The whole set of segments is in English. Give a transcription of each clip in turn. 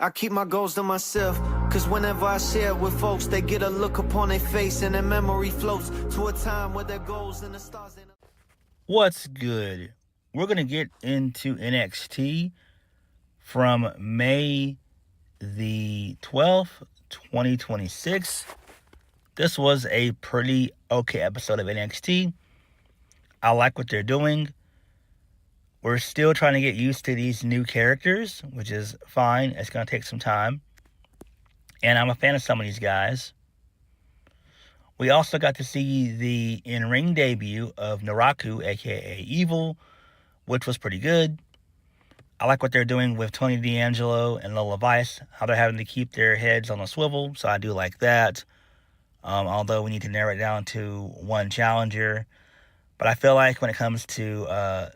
I keep my goals to myself, cause whenever I share it with folks, they get a look upon their face and their memory floats to a time where their goals and the stars ain't... What's good? We're going to get into NXT from May the 12th, 2026. This was a pretty okay episode of NXT. I like what they're doing. We're still trying to get used to these new characters, which is fine. It's going to take some time. And I'm a fan of some of these guys. We also got to see the in-ring debut of Naraku, a.k.a. Evil, which was pretty good. I like what they're doing with Tony D'Angelo and Lola Vice, how they're having to keep their heads on a swivel, so I do like that. Although we need to narrow it down to one challenger. But I feel like when it comes to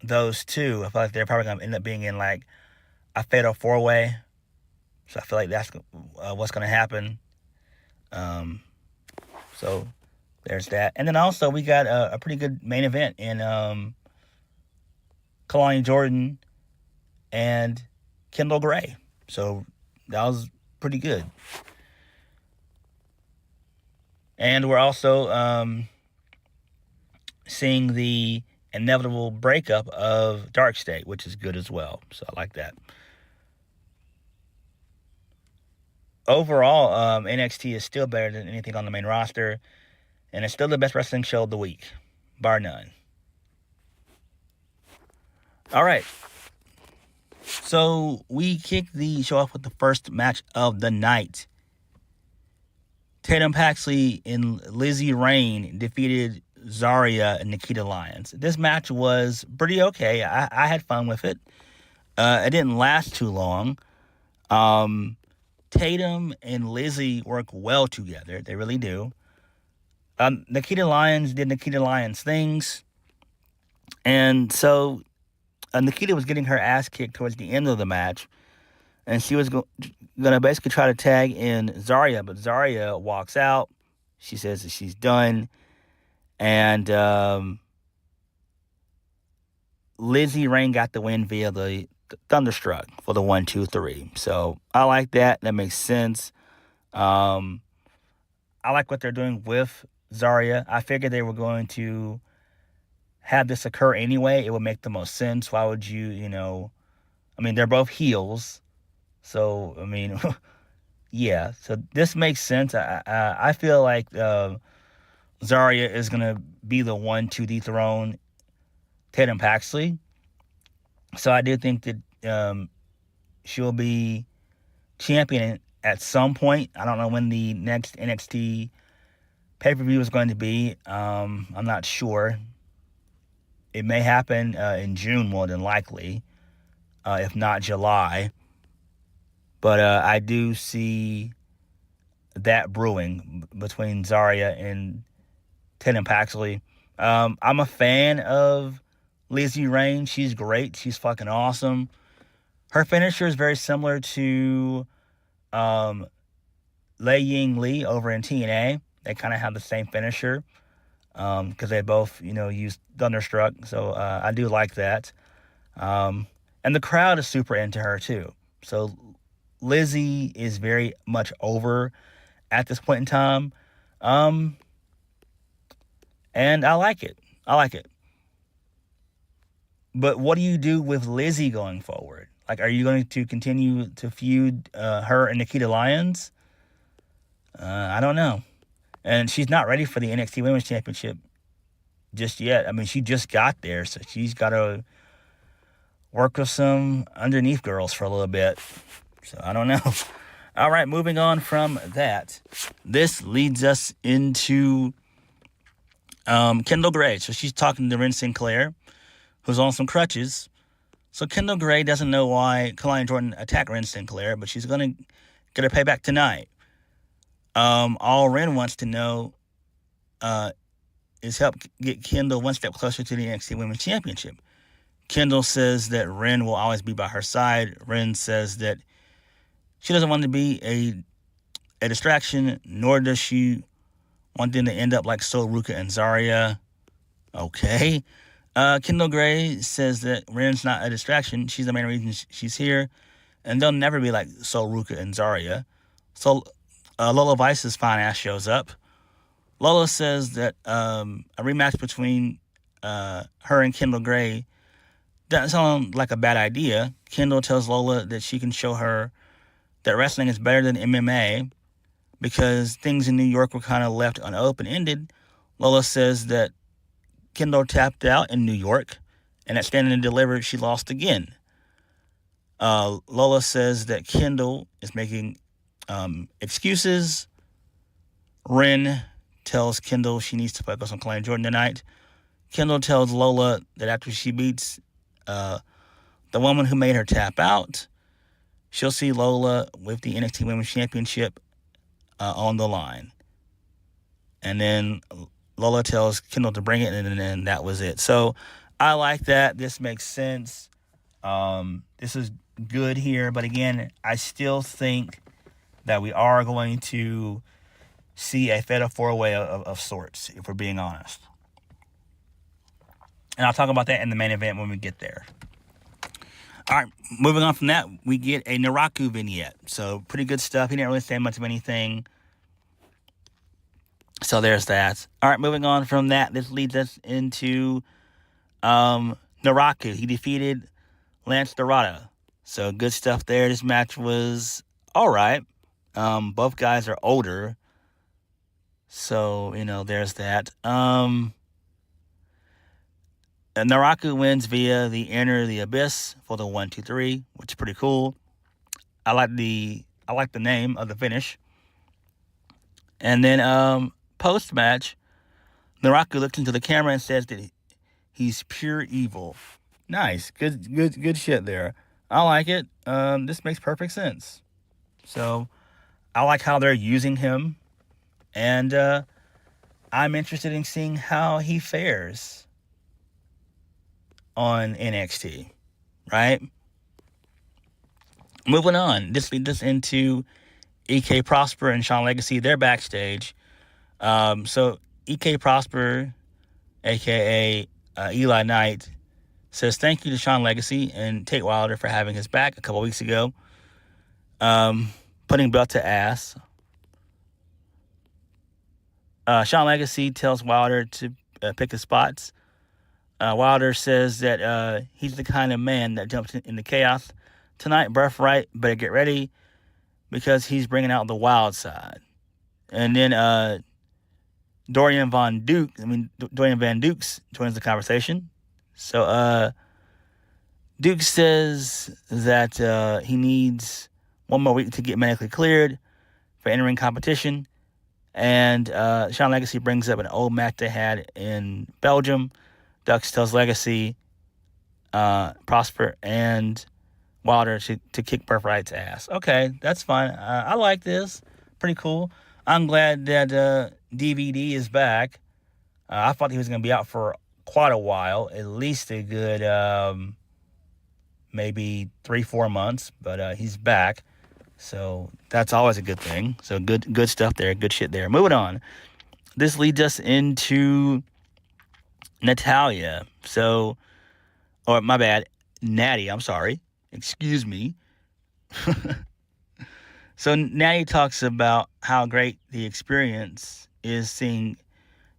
those two, I feel like they're probably going to end up being in like a fatal four-way. So I feel like that's what's going to happen. So there's that. And then also we got a pretty good main event in Kelani Jordan and Kendal Gray. So that was pretty good. And we're also seeing the inevitable breakup of Dark State, which is good as well. So I like that. Overall, NXT is still better than anything on the main roster, and it's still the best wrestling show of the week, bar none. All right. So we kick the show off with the first match of the night. Tatum Paxley and Lizzy defeated Zaria and Nikkita Lyons. This match was pretty okay. I had fun with it. It didn't last too long. Tatum and Lizzy work well together. They really do. Nikkita Lyons did Nikkita Lyons things. And so Nikkita was getting her ass kicked towards the end of the match. And she was going to basically try to tag in Zaria. But Zaria walks out. She says that she's done. And Lizzy got the win via the Thunderstruck for the 1, 2, 3. So I like that. That makes sense. I like what they're doing with Zaria. I figured they were going to have this occur anyway. It would make the most sense. Why would you, I mean, they're both heels. So, I mean, yeah. So this makes sense. I feel like Zaria is going to be the one to dethrone Tatum Paxley. So I do think that she'll be champion at some point. I don't know when the next NXT pay-per-view is going to be. I'm not sure. It may happen in June more than likely, if not July. But I do see that brewing between Zaria and Tatum Paxley. I'm a fan of Lizzy Rain. She's great. She's fucking awesome. Her finisher is very similar to Lei Ying Lee over in TNA. They kind of have the same finisher because they both, use Thunderstruck. So I do like that. And the crowd is super into her too. So Lizzy is very much over at this point in time. And I like it. But what do you do with Lizzy going forward? Like, are you going to continue to feud her and Nikkita Lyons? I don't know. And she's not ready for the NXT Women's Championship just yet. I mean, she just got there, so she's got to work with some underneath girls for a little bit. So I don't know. All right, moving on from that. This leads us into Kendal Gray. So she's talking to Ren Sinclair, who's on some crutches. So Kendal Gray doesn't know why Kelani Jordan attacked Ren Sinclair, but she's going to get her payback tonight. All Ren wants to know is help get Kendal one step closer to the NXT Women's Championship. Kendal says that Ren will always be by her side. Ren says that she doesn't want to be a distraction, nor does she want them to end up like Rook and Zaria. Okay. Kendal Gray says that Ren's not a distraction. She's the main reason she's here. and they'll never be like Rook and Zaria. So Lola Vice's fine ass shows up. Lola says that a rematch between her and Kendal Gray doesn't sound like a bad idea. Kendal tells Lola that she can show her that wrestling is better than MMA because things in New York were kind of left unopen-ended. Lola says that Kendal tapped out in New York, and at Stand and Deliver, she lost again. Lola says that Kendal is making excuses. Ren tells Kendal she needs to focus on Kelani Jordan tonight. Kendal tells Lola that after she beats the woman who made her tap out, she'll see Lola with the NXT Women's Championship on the line. And then Lola tells Kendal to bring it, and then that was it. So I like that. This makes sense. This is good here. But again, I still think that we are going to see a fatal four-way of sorts, if we're being honest. And I'll talk about that in the main event when we get there. All right, moving on from that, we get a Naraku vignette. So pretty good stuff. He didn't really say much of anything. So there's that. All right, moving on from that, this leads us into Naraku. He defeated Lance Dorado. So good stuff there. This match was all right. Both guys are older. So, there's that. Naraku wins via the Enter the Abyss for the 1, 2, 3, which is pretty cool. I like the name of the finish. And then post match, Naraku looks into the camera and says that he's pure evil. Nice, good shit there. I like it. This makes perfect sense. So I like how they're using him, and I'm interested in seeing how he fares on NXT, right? Moving on, this leads us into EK Prosper and Sean Legacy. They're backstage. So EK Prosper, a.k.a. Eli Knight, says thank you to Sean Legacy and Tate Wilder for having his back a couple weeks ago, putting belt to ass. Sean Legacy tells Wilder to pick his spots. Wilder says that he's the kind of man that jumps into chaos. Tonight, Birthright better get ready because he's bringing out the wild side. And then Dorian Van Dukes joins the conversation. So Duke says that he needs one more week to get medically cleared for entering competition. And Sean Legacy brings up an old match they had in Belgium. Dux tells Legacy, Prosper, and Wilder to kick Birthright's ass. Okay, that's fine. I like this. Pretty cool. I'm glad that DVD is back. I thought he was going to be out for quite a while, at least a good maybe 3-4 months, but he's back. So that's always a good thing. So good stuff there. Good shit there. Moving on. This leads us into Natalya. So, or my bad, Nattie. I'm sorry. Excuse me. So Nattie talks about how great the experience is seeing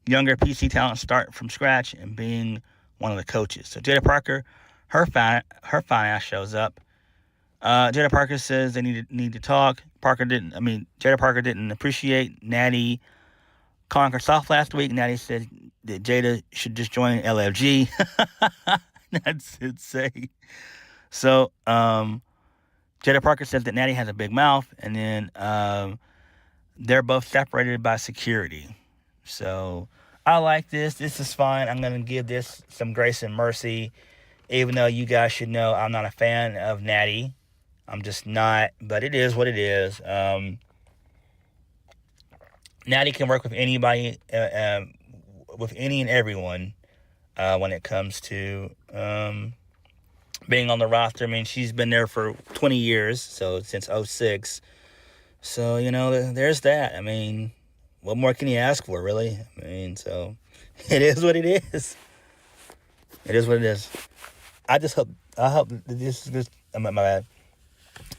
younger PC talent start from scratch and being one of the coaches. So Jaida Parker, her fine ass shows up. Jaida Parker says they need to talk. Jaida Parker didn't appreciate Nattie calling her soft last week. Nattie said that Jaida should just join LFG. That's insane. So, Jaida Parker says that Nattie has a big mouth, and then they're both separated by security. So, I like this. This is fine. I'm going to give this some grace and mercy, even though you guys should know I'm not a fan of Nattie. I'm just not, but it is what it is. Nattie can work with anybody, with any and everyone when it comes to being on the roster. I mean, she's been there for 20 years, so since 2006. So, there's that. I mean, what more can you ask for, really? I mean, so it is what it is. It is what it is. I hope that this, my bad.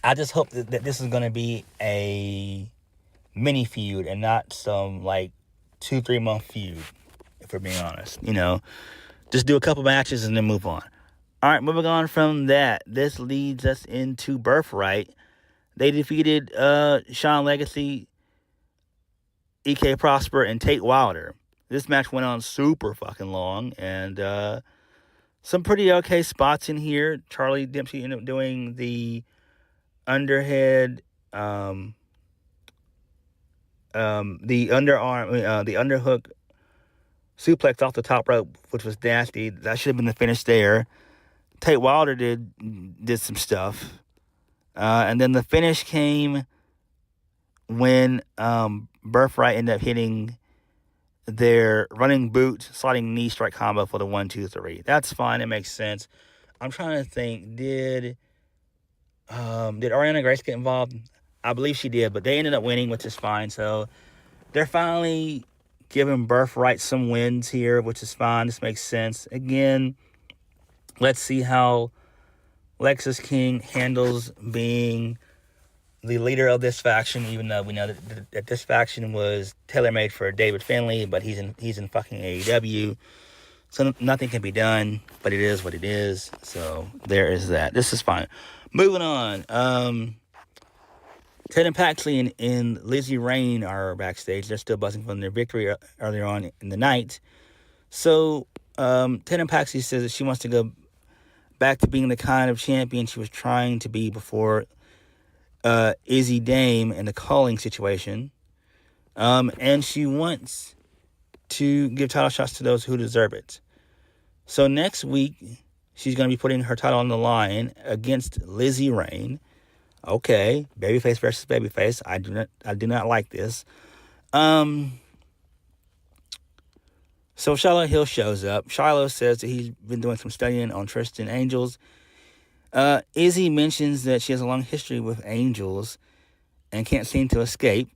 I just hope that this is going to be a mini feud and not some, 2-3 month feud, if we're being honest. Just do a couple matches and then move on. All right, moving on from that, this leads us into Birthright. They defeated Shawn Legacy, EK Prosper, and Tate Wilder. This match went on super fucking long, and some pretty okay spots in here. Charlie Dempsey ended up doing the underhead, the underarm, the underhook suplex off the top rope, which was nasty. That should have been the finish there. Tate Wilder did some stuff. And then the finish came when Birthright ended up hitting their running boot, sliding knee strike combo for the 1-2-3. That's fine. It makes sense. I'm trying to think. Did Ariana Grace get involved? I believe she did, but they ended up winning, which is fine. So they're finally giving Birthright some wins here, which is fine. This makes sense. Again, let's see how Lexis King handles being the leader of this faction, even though we know that this faction was tailor-made for David Finlay, but he's in fucking AEW. So nothing can be done, but it is what it is. So there is that. This is fine. Moving on. Tatum Paxley and Lizzy Rain are backstage. They're still buzzing from their victory earlier on in the night. So Tatum Paxley says that she wants to go back to being the kind of champion she was trying to be before Izzy Dame and the calling situation. And she wants to give title shots to those who deserve it. So next week, she's going to be putting her title on the line against Lizzy Rain. Okay, babyface versus babyface. I do not like this. So Shiloh Hill shows up. Shiloh says that he's been doing some studying on Tristan Angels. Izzy mentions that she has a long history with Angels and can't seem to escape.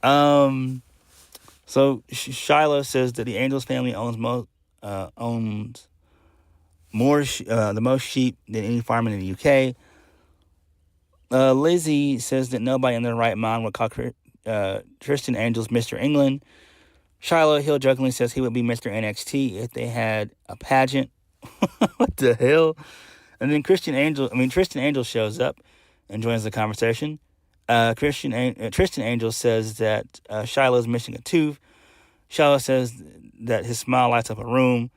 So Shiloh says that the Angels family owns the most sheep than any farm in the UK. Lizzy says that nobody in their right mind would call Tristan Angels Mr. England. Shiloh Hill jokingly says he would be Mr. NXT if they had a pageant. What the hell? And then Tristan Angel shows up and joins the conversation. Tristan Angel says that Shiloh's missing a tooth. Shiloh says that his smile lights up a room.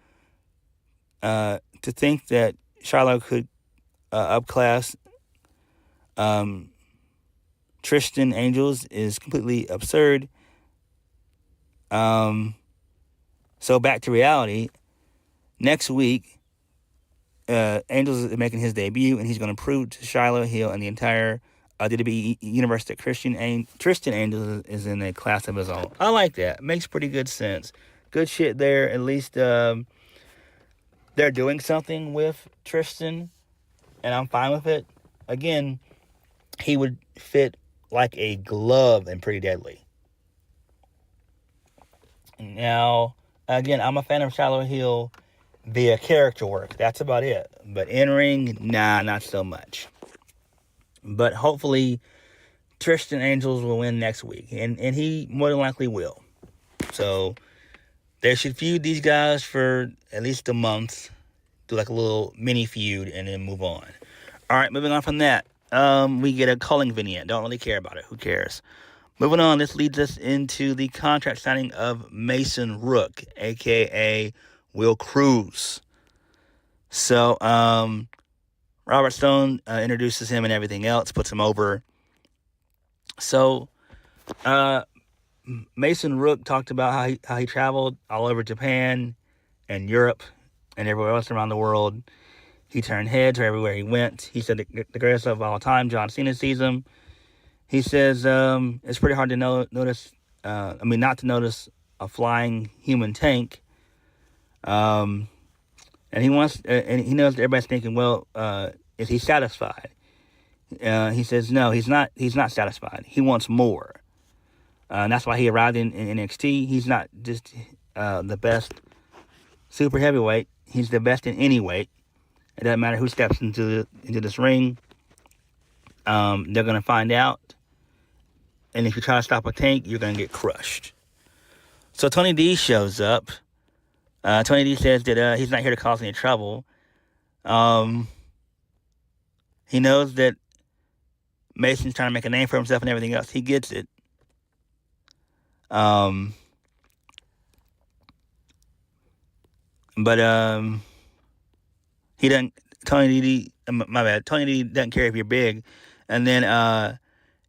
To think that Shiloh could upclass Tristan Angels is completely absurd. So back to reality. Next week, Angels is making his debut, and he's going to prove to Shiloh Hill and the entire WWE universe that Tristan Angels is in a class of his own. I like that. Makes pretty good sense. Good shit there. At least they're doing something with Tristan, and I'm fine with it. Again, he would fit like a glove and Pretty Deadly. Now, again, I'm a fan of Shiloh Hill via character work. That's about it. But in-ring, nah, not so much. But hopefully, Tristan Angels will win next week. And he more than likely will. So, they should feud these guys for at least a month. Do like a little mini feud and then move on. Alright, moving on from that. We get a calling vignette. Don't really care about it. Who cares? Moving on, this leads us into the contract signing of Mason Rook, a.k.a. Will Cruz. So, Robert Stone introduces him and everything else, puts him over. So, Mason Rook talked about how he traveled all over Japan and Europe and everywhere else around the world. He turned heads everywhere he went. He said the greatest of all time, John Cena, sees him. He says it's pretty hard to not to notice a flying human tank. And he wants, and he knows that everybody's thinking, well, is he satisfied? He says no, he's not. He's not satisfied. He wants more. And that's why he arrived in NXT. He's not just the best super heavyweight. He's the best in any weight. It doesn't matter who steps into this ring. They're going to find out. And if you try to stop a tank, you're going to get crushed. So Tony D shows up. Tony D says that he's not here to cause any trouble. He knows that Mason's trying to make a name for himself and everything else. He gets it. But he doesn't. Tony D. My bad. Tony D. doesn't care if you're big. And then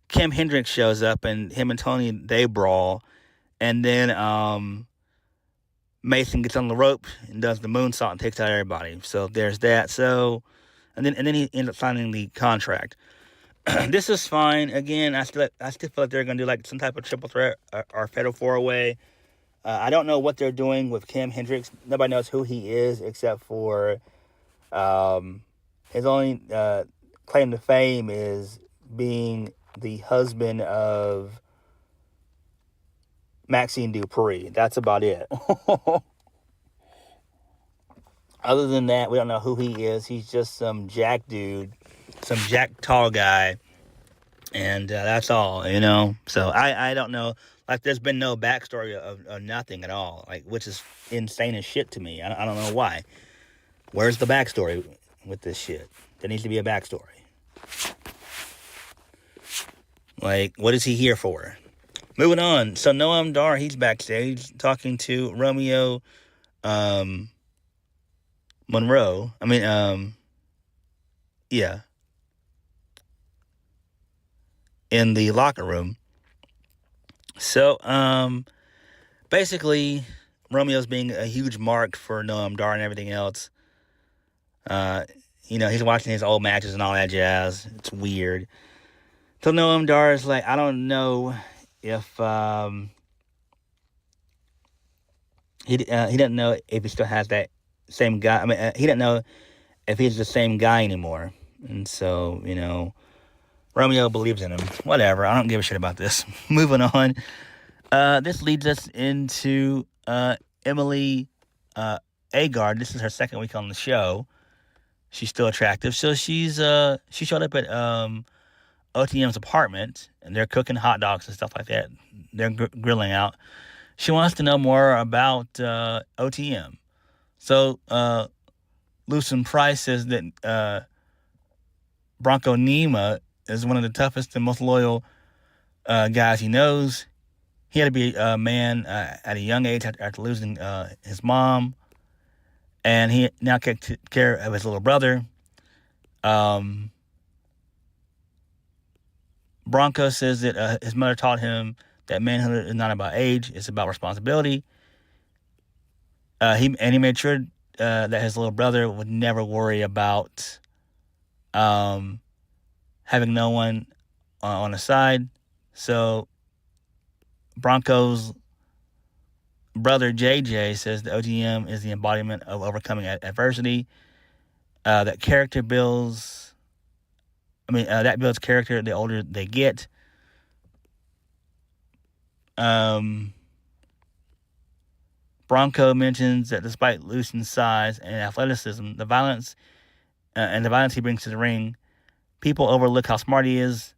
Kim Hendricks shows up, and him and Tony, they brawl. And then Mason gets on the rope and does the moonsault and takes out everybody. So there's that. So and then he ends up signing the contract. This is fine. Again, I still feel like they're gonna do like some type of triple threat or fatal 4-way. I don't know what they're doing with Kim Hendricks. Nobody knows who he is except for his only claim to fame is being the husband of Maxine Dupree. That's about it. Other than that, we don't know who he is. He's just some jack dude, some jack tall guy. And that's all, you know. So I don't know. Like, there's been no backstory of nothing at all. Like, which is insane as shit to me. I don't know why. Where's the backstory with this shit? There needs to be a backstory. Like, what is he here for? Moving on. So Noam Dar, he's backstage talking to Romeo Monroe. Yeah. In the locker room. So, basically, Romeo's being a huge mark for Noam Dar and everything else. He's watching his old matches and all that jazz. It's weird. So Noam Dar is like, I don't know if he doesn't know if he still has that same guy. He doesn't know if he's the same guy anymore. And so, Romeo believes in him. Whatever. I don't give a shit about this. Moving on. This leads us into Emily Agard. This is her second week on the show. She's still attractive. So she showed up at OTM's apartment, and they're cooking hot dogs and stuff like that. They're grilling out. She wants to know more about OTM. So Lucien Price says that Bronco Nima is one of the toughest and most loyal guys he knows. He had to be a man at a young age after losing his mom, and he now takes care of his little brother. Bronco says that his mother taught him that manhood is not about age; it's about responsibility. He made sure that his little brother would never worry about having no one on the side. So Bronco's brother JJ says the OTM is the embodiment of overcoming adversity. That builds character the older they get. Bronco mentions that despite Lucien's size and athleticism, the violence he brings to the ring, people overlook how smart he is.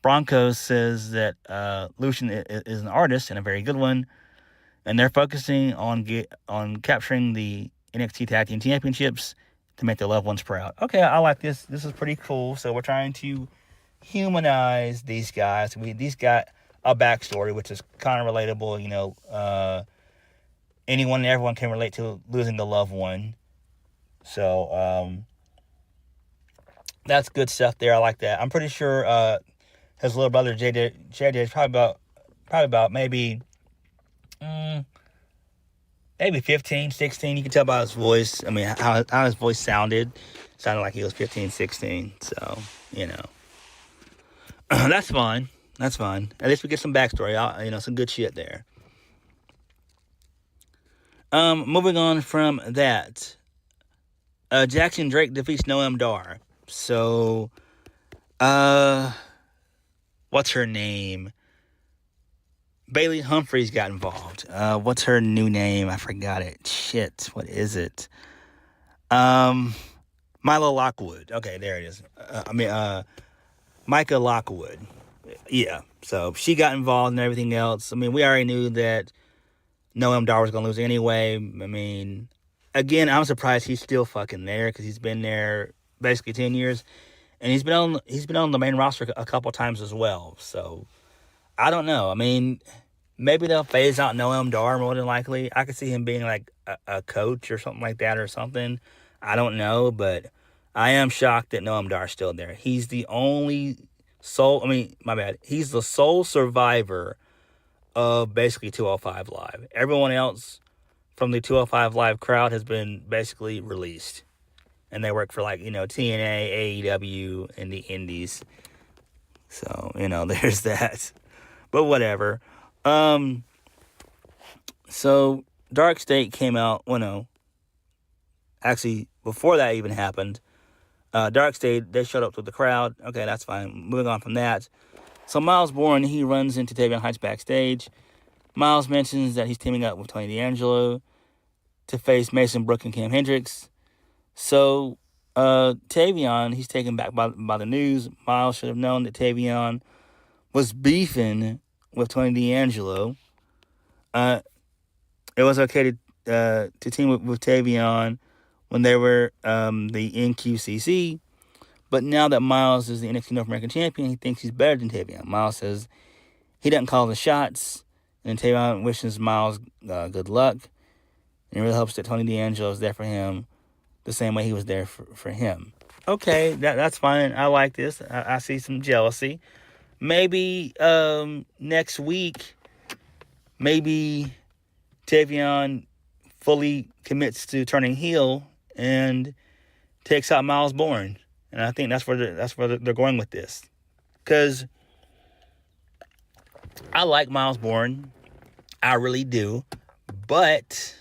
Bronco says that Lucien is an artist and a very good one, and they're focusing on capturing the NXT Tag Team Championships to make their loved ones proud. Okay, I like this. This is pretty cool. So we're trying to humanize these guys. These got a backstory, which is kind of relatable. Anyone and everyone can relate to losing a loved one. So that's good stuff there. I like that. I'm pretty sure his little brother JJ is probably about maybe 15, 16. You can tell by his voice. How his voice sounded like he was 15, 16. So, that's fine. That's fine. At least we get some backstory. Some good shit there. Moving on from that, Jackson Drake defeats Noam Dar. So, what's her name? Bailey Humphries got involved. What's her new name? I forgot it. Shit, what is it? Milo Lockwood. Okay, there it is. Micah Lockwood. Yeah, so she got involved and everything else. I mean, we already knew that Noam Dar was going to lose anyway. I mean, again, I'm surprised he's still fucking there because he's been there basically 10 years. And he's been on the main roster a couple times as well. So, I don't know. I mean, maybe they'll phase out Noam Dar more than likely. I could see him being like a coach or something like that or something. I don't know, but I am shocked that Noam Dar's still there. He's the only he's the sole survivor of basically 205 Live. Everyone else from the 205 Live crowd has been basically released. And they work for TNA, AEW, and the Indies. So, there's that. But whatever. So Dark State came out, actually, before that even happened, Dark State, they showed up to the crowd. Okay, that's fine. Moving on from that. So Miles Bourne, he runs into Tavion Heights backstage. Miles mentions that he's teaming up with Tony D'Angelo to face Mason Brook and Cam Hendricks. So Tavion, he's taken back by the news. Miles should have known that Tavion was beefing with Tony D'Angelo. It was okay to team with Tavion when they were the NQCC, but now that Miles is the NXT North American Champion, he thinks he's better than Tavion. Miles says he doesn't call the shots, and Tavion wishes Miles good luck, and it really hopes that Tony D'Angelo is there for him the same way he was there for him. Okay, that's fine. I like this. I see some jealousy. Maybe next week, maybe Tavion fully commits to turning heel and takes out Miles Bourne. And I think that's where they're going with this. Because I like Miles Bourne. I really do. But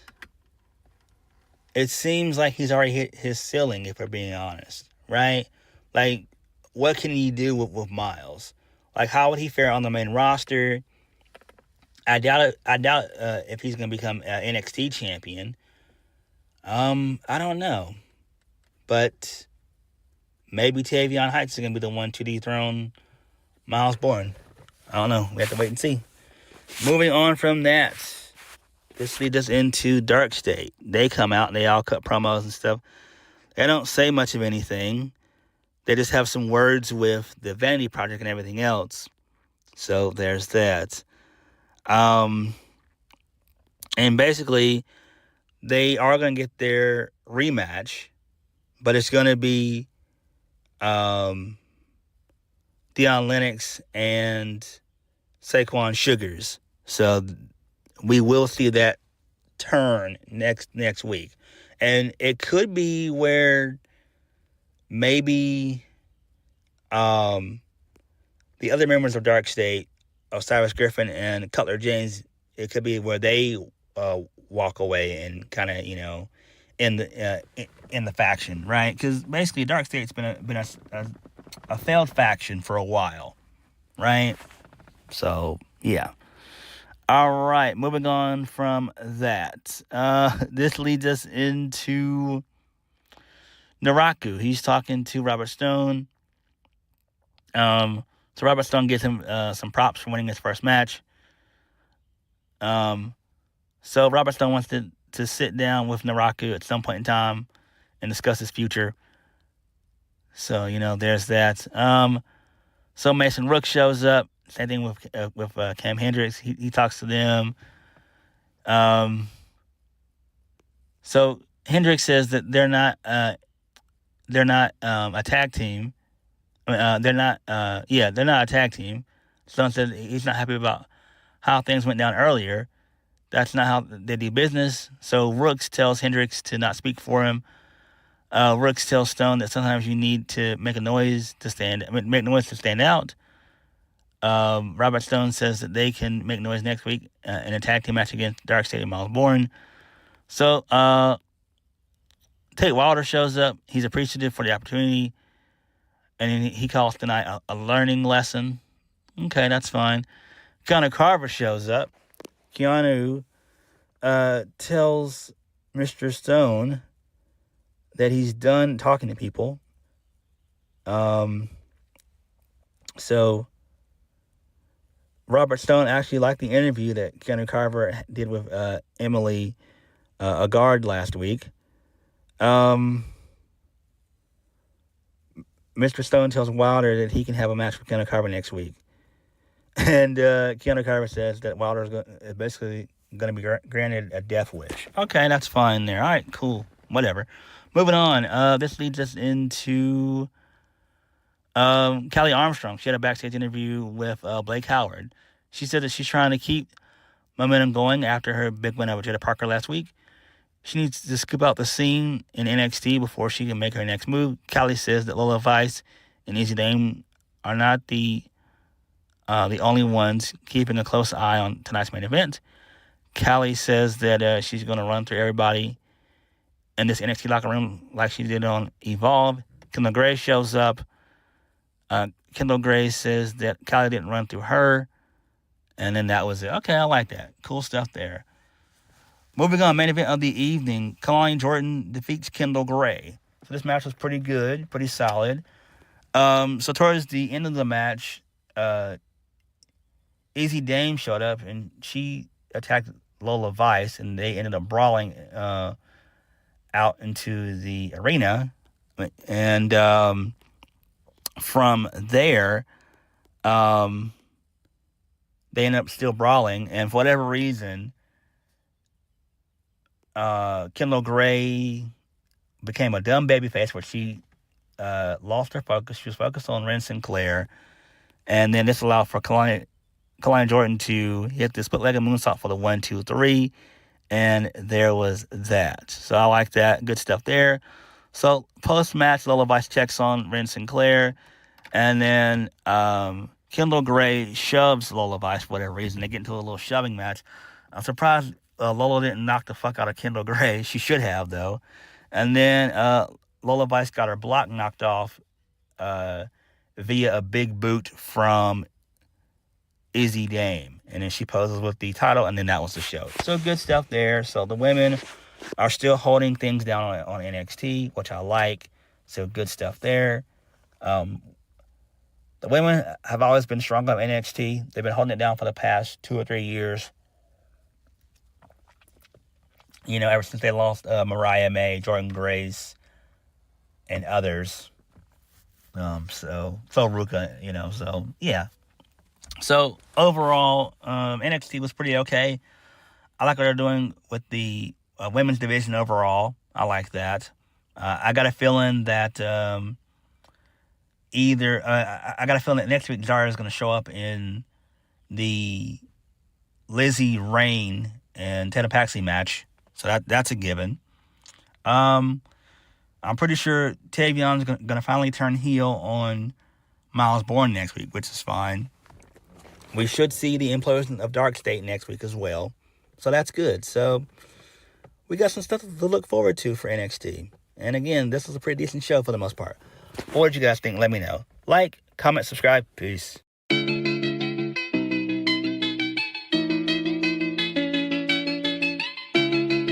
it seems like he's already hit his ceiling, if we're being honest. Right? Like, what can he do with Miles? Like, how would he fare on the main roster? I doubt if he's going to become an NXT champion. I don't know. But maybe Tavion Heights is going to be the one to dethrone Miles Bourne. I don't know. We have to wait and see. Moving on from that, this leads us into Dark State. They come out and they all cut promos and stuff. They don't say much of anything. They just have some words with the Vanity Project and everything else. So there's that. And basically, they are going to get their rematch, but it's going to be Deion Lennox and Saquon Sugars. So we will see that turn next week. And it could be where maybe the other members of Dark State, Osiris Griffin and Cutler James, it could be where they walk away and kind of, in the faction, right? Because basically Dark State's been a failed faction for a while, right? So, yeah. All right, moving on from that. This leads us into Naraku. He's talking to Robert Stone. So Robert Stone gives him some props for winning his first match. So Robert Stone wants to sit down with Naraku at some point in time and discuss his future. So, there's that. So Mason Rook shows up. Same thing with Cam Hendricks. He talks to them. So Hendricks says that they're not a tag team. They're not a tag team. Stone said he's not happy about how things went down earlier. That's not how they do business. So Rooks tells Hendricks to not speak for him. Rooks tells Stone that sometimes you need to make noise to stand out. Robert Stone says that they can make noise next week in a tag team match against Dark State and Miles Bourne. So Tate Wilder shows up. He's appreciative for the opportunity. And he calls tonight a learning lesson. Okay, that's fine. Keanu Carver shows up. Keanu tells Mr. Stone that he's done talking to people. So Robert Stone actually liked the interview that Keanu Carver did with Emily Agard last week. Mr. Stone tells Wilder that he can have a match with Keanu Carver next week. And Keanu Carver says that Wilder is basically going to be granted a death wish. Okay, that's fine there. All right, cool. Whatever. Moving on. This leads us into Kelly Armstrong. She had a backstage interview with Blake Howard. She said that she's trying to keep momentum going after her big win over Jaida Parker last week. She needs to scoop out the scene in NXT before she can make her next move. Kelly says that Lola Vice and Izzy are not the only ones keeping a close eye on tonight's main event. Kelly says that she's going to run through everybody in this NXT locker room like she did on Evolve. Kendal Gray shows up. Kendal Gray says that Kelly didn't run through her. And then that was it. Okay, I like that. Cool stuff there. Moving on, main event of the evening. Kelani Jordan defeats Kendal Gray. So this match was pretty good, pretty solid. So towards the end of the match, Izzy Dame showed up and she attacked Lola Vice, and they ended up brawling out into the arena. And from there, they ended up still brawling, and for whatever reason, Kendal Gray became a dumb babyface where she lost her focus. She was focused on Ren Sinclair, and then this allowed for Kelani Jordan to hit the split-legged moonsault for the 1, 2, 3, and there was that. So I like that. Good stuff there. So post-match, Lola Vice checks on Ren Sinclair, and then Kendal Gray shoves Lola Vice for whatever reason. They get into a little shoving match. I'm surprised Lola didn't knock the fuck out of Kendal Gray. She should have, though. And then Lola Vice got her block knocked off via a big boot from Izzy Dame. And then she poses with the title, and then that was the show. So good stuff there. So the women are still holding things down on NXT, which I like. So good stuff there. The women have always been strong on NXT. They've been holding it down for the past 2 or 3 years. You know, ever since they lost Mariah May, Jordan Grace, and others. So Rook, so yeah. So overall, NXT was pretty okay. I like what they're doing with the women's division overall. I like that. I got a feeling that I got a feeling that next week Zaria is going to show up in the Lizzy, Rain, and Tatum Paxley match. So that's a given. I'm pretty sure Tavion's going to finally turn heel on Miles Bourne next week, which is fine. We should see the implosion of Dark State next week as well. So that's good. So we got some stuff to look forward to for NXT. And again, this was a pretty decent show for the most part. What did you guys think? Let me know. Like, comment, subscribe. Peace.